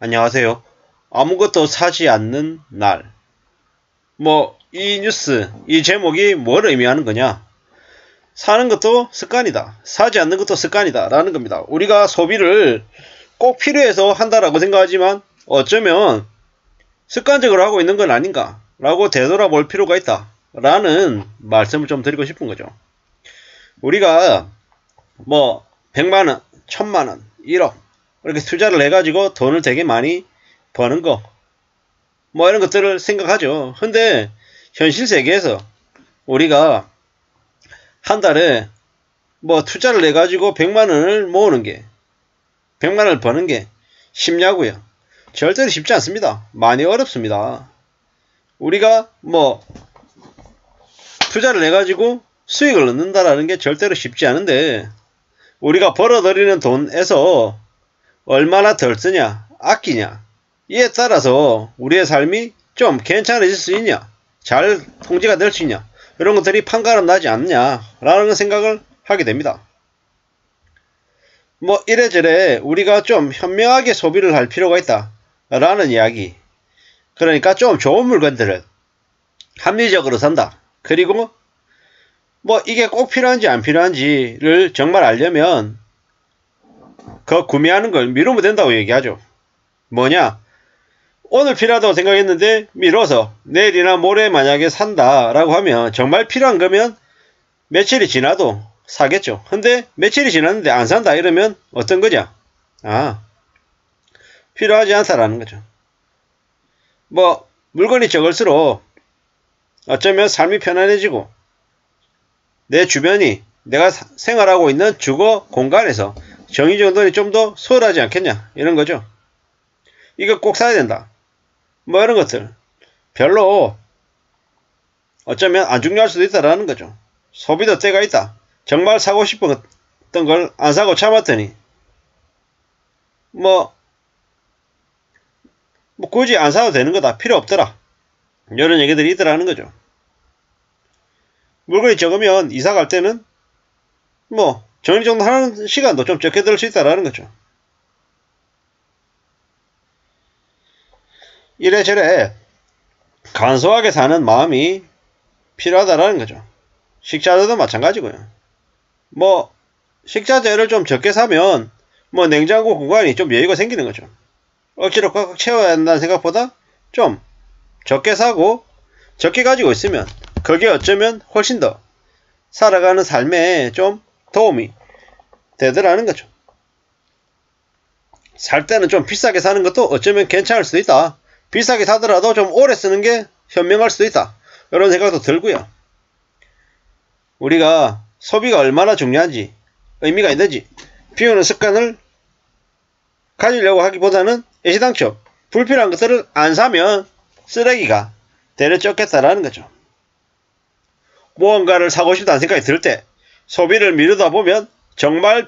안녕하세요. 아무것도 사지 않는 날. 이 뉴스, 이 제목이 뭘 의미하는 거냐? 사는 것도 습관이다. 사지 않는 것도 습관이다. 라는 겁니다. 우리가 소비를 꼭 필요해서 한다라고 생각하지만 어쩌면 습관적으로 하고 있는 건 아닌가? 라고 되돌아볼 필요가 있다. 라는 말씀을 좀 드리고 싶은 거죠. 우리가 100만원, 1000만원, 1억 이렇게 투자를 해가지고 돈을 되게 많이 버는 거 이런 것들을 생각하죠. 근데 현실 세계에서 우리가 한 달에 투자를 해가지고 100만원을 모으는 게 100만원을 버는 게 쉽냐고요? 절대로 쉽지 않습니다. 많이 어렵습니다. 우리가 투자를 해가지고 수익을 얻는다라는 게 절대로 쉽지 않은데 우리가 벌어들이는 돈에서 얼마나 덜 쓰냐, 아끼냐, 이에 따라서 우리의 삶이 좀 괜찮아질 수 있냐, 잘 통제가 될 수 있냐, 이런 것들이 판가름 나지 않냐라는 생각을 하게 됩니다. 이래저래 우리가 좀 현명하게 소비를 할 필요가 있다 라는 이야기. 그러니까 좀 좋은 물건들을 합리적으로 산다. 그리고 이게 꼭 필요한지 안 필요한지를 정말 알려면 그 구매하는 걸 미루면 된다고 얘기하죠. 뭐냐? 오늘 필요하다고 생각했는데 미뤄서 내일이나 모레 만약에 산다라고 하면 정말 필요한 거면 며칠이 지나도 사겠죠. 근데 며칠이 지났는데 안 산다 이러면 어떤 거냐? 필요하지 않다라는 거죠. 물건이 적을수록 어쩌면 삶이 편안해지고 내 주변이 내가 생활하고 있는 주거 공간에서 정의적인 돈이 좀 더 수월하지 않겠냐 이런 거죠. 이거 꼭 사야 된다. 이런 것들 별로 어쩌면 안 중요할 수도 있다라는 거죠. 소비도 때가 있다. 정말 사고 싶었던 걸 안 사고 참았더니 굳이 안 사도 되는 거다. 필요 없더라. 이런 얘기들이 있더라는 거죠. 물건이 적으면 이사 갈 때는 정리정돈 하는 시간도 좀 적게 들 수 있다라는 거죠. 이래저래 간소하게 사는 마음이 필요하다라는 거죠. 식자재도 마찬가지고요. 식자재를 좀 적게 사면 냉장고 공간이 좀 여유가 생기는 거죠. 억지로 꽉꽉 채워야 한다는 생각보다 좀 적게 사고 적게 가지고 있으면 그게 어쩌면 훨씬 더 살아가는 삶에 좀 도움이 되더라는 거죠. 살 때는 좀 비싸게 사는 것도 어쩌면 괜찮을 수도 있다. 비싸게 사더라도 좀 오래 쓰는 게 현명할 수도 있다. 이런 생각도 들고요. 우리가 소비가 얼마나 중요한지 의미가 있는지 비우는 습관을 가지려고 하기보다는 애시당초 불필요한 것들을 안 사면 쓰레기가 되려 쫓겠다라는 거죠. 무언가를 사고 싶다는 생각이 들 때 소비를 미루다 보면 정말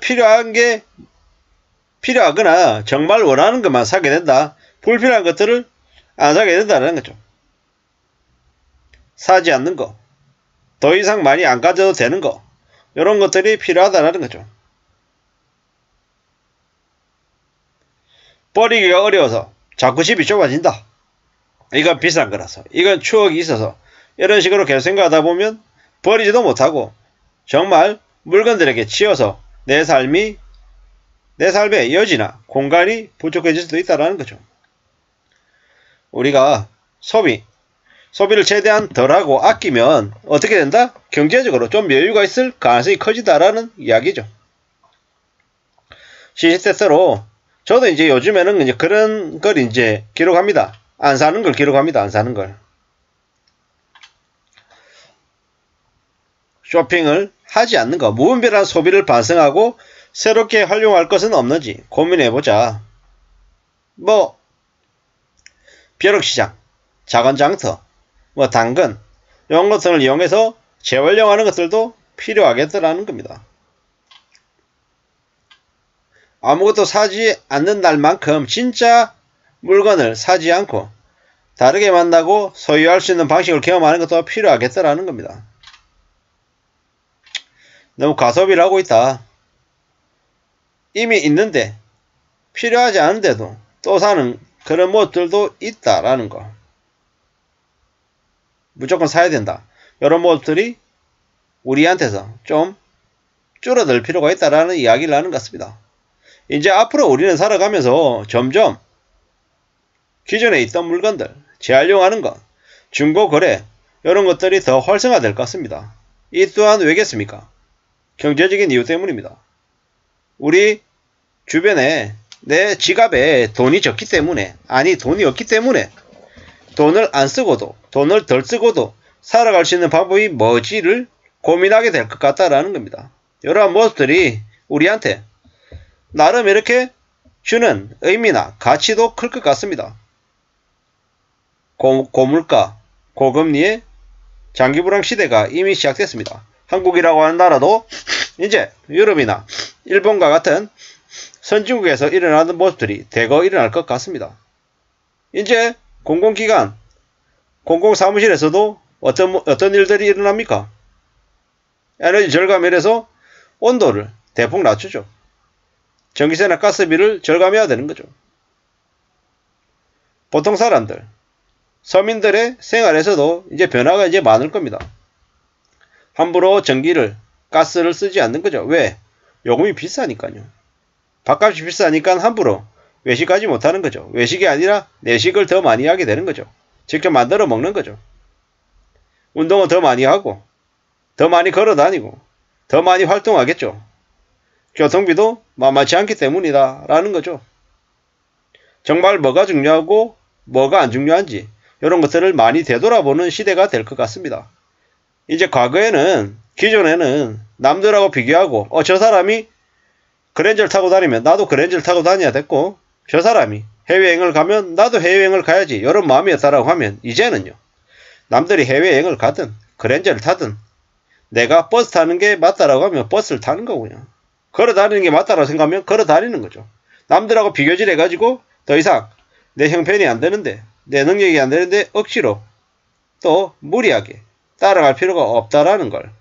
필요하거나 정말 원하는 것만 사게 된다. 불필요한 것들을 안 사게 된다는 거죠. 사지 않는 거, 더 이상 많이 안 가져도 되는 거, 이런 것들이 필요하다는 거죠. 버리기가 어려워서 자꾸 집이 좁아진다. 이건 비싼 거라서, 이건 추억이 있어서 이런 식으로 계속 생각하다 보면 버리지도 못하고 정말 물건들에게 치여서 내 삶의 여지나 공간이 부족해질 수도 있다는 거죠. 우리가 소비를 최대한 덜하고 아끼면 어떻게 된다? 경제적으로 좀 여유가 있을 가능성이 커지다라는 이야기죠. 시시때때로 저도 이제 요즘에는 이제 그런 걸 이제 기록합니다. 안 사는 걸 기록합니다. 안 사는 걸. 쇼핑을 하지 않는 거, 무분별한 소비를 반성하고 새롭게 활용할 것은 없는지 고민해보자. 벼룩시장, 작은 장터, 당근 이런 것들을 이용해서 재활용하는 것들도 필요하겠더라는 겁니다. 아무것도 사지 않는 날만큼 진짜 물건을 사지 않고 다르게 만나고 소유할 수 있는 방식을 경험하는 것도 필요하겠더라는 겁니다. 너무 과소비를 하고 있다. 이미 있는데 필요하지 않은데도 또 사는 그런 모습들도 있다라는 거. 무조건 사야 된다. 이런 모습들이 우리한테서 좀 줄어들 필요가 있다라는 이야기를 하는 것 같습니다. 이제 앞으로 우리는 살아가면서 점점 기존에 있던 물건들, 재활용하는 것, 중고 거래 이런 것들이 더 활성화될 것 같습니다. 이 또한 왜겠습니까? 경제적인 이유 때문입니다. 우리 주변에 내 지갑에 돈이 적기 때문에, 아니 돈이 없기 때문에 돈을 안 쓰고도, 돈을 덜 쓰고도 살아갈 수 있는 방법이 뭐지를 고민하게 될 것 같다라는 겁니다. 이러한 모습들이 우리한테 나름 이렇게 주는 의미나 가치도 클 것 같습니다. 고물가, 고금리의 장기불황 시대가 이미 시작됐습니다. 한국이라고 하는 나라도 이제 유럽이나 일본과 같은 선진국에서 일어나는 모습들이 대거 일어날 것 같습니다. 이제 공공기관, 공공사무실에서도 어떤 일들이 일어납니까? 에너지 절감이라서 온도를 대폭 낮추죠. 전기세나 가스비를 절감해야 되는 거죠. 보통 사람들, 서민들의 생활에서도 이제 변화가 이제 많을 겁니다. 함부로 전기를, 가스를 쓰지 않는 거죠. 왜? 요금이 비싸니까요. 밥값이 비싸니까 함부로 외식하지 못하는 거죠. 외식이 아니라 내식을 더 많이 하게 되는 거죠. 직접 만들어 먹는 거죠. 운동은 더 많이 하고, 더 많이 걸어 다니고, 더 많이 활동하겠죠. 교통비도 만만치 않기 때문이다 라는 거죠. 정말 뭐가 중요하고 뭐가 안 중요한지 이런 것들을 많이 되돌아보는 시대가 될 것 같습니다. 이제 과거에는, 기존에는 남들하고 비교하고 저 사람이 그랜저를 타고 다니면 나도 그랜저를 타고 다녀야 됐고, 저 사람이 해외여행을 가면 나도 해외여행을 가야지 이런 마음이었다라고 하면, 이제는요, 남들이 해외여행을 가든 그랜저를 타든 내가 버스 타는 게 맞다라고 하면 버스를 타는 거고요. 걸어 다니는 게 맞다라고 생각하면 걸어 다니는 거죠. 남들하고 비교질 해가지고 더 이상 내 형편이 안 되는데, 내 능력이 안 되는데 억지로 또 무리하게 따라갈 필요가 없다라는 걸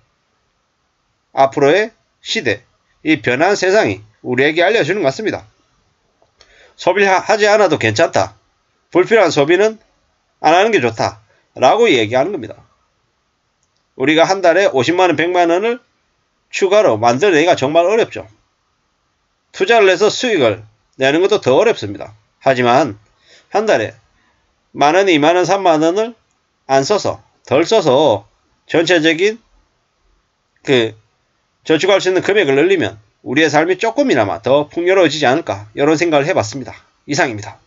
앞으로의 시대, 이 변한 세상이 우리에게 알려주는 것 같습니다. 소비하지 않아도 괜찮다. 불필요한 소비는 안 하는 게 좋다. 라고 얘기하는 겁니다. 우리가 한 달에 50만원, 100만원을 추가로 만들어내기가 정말 어렵죠. 투자를 해서 수익을 내는 것도 더 어렵습니다. 하지만 한 달에 만원, 2만원, 3만원을 안 써서, 덜 써서 전체적인 저축할 수 있는 금액을 늘리면 우리의 삶이 조금이나마 더 풍요로워지지 않을까, 이런 생각을 해봤습니다. 이상입니다.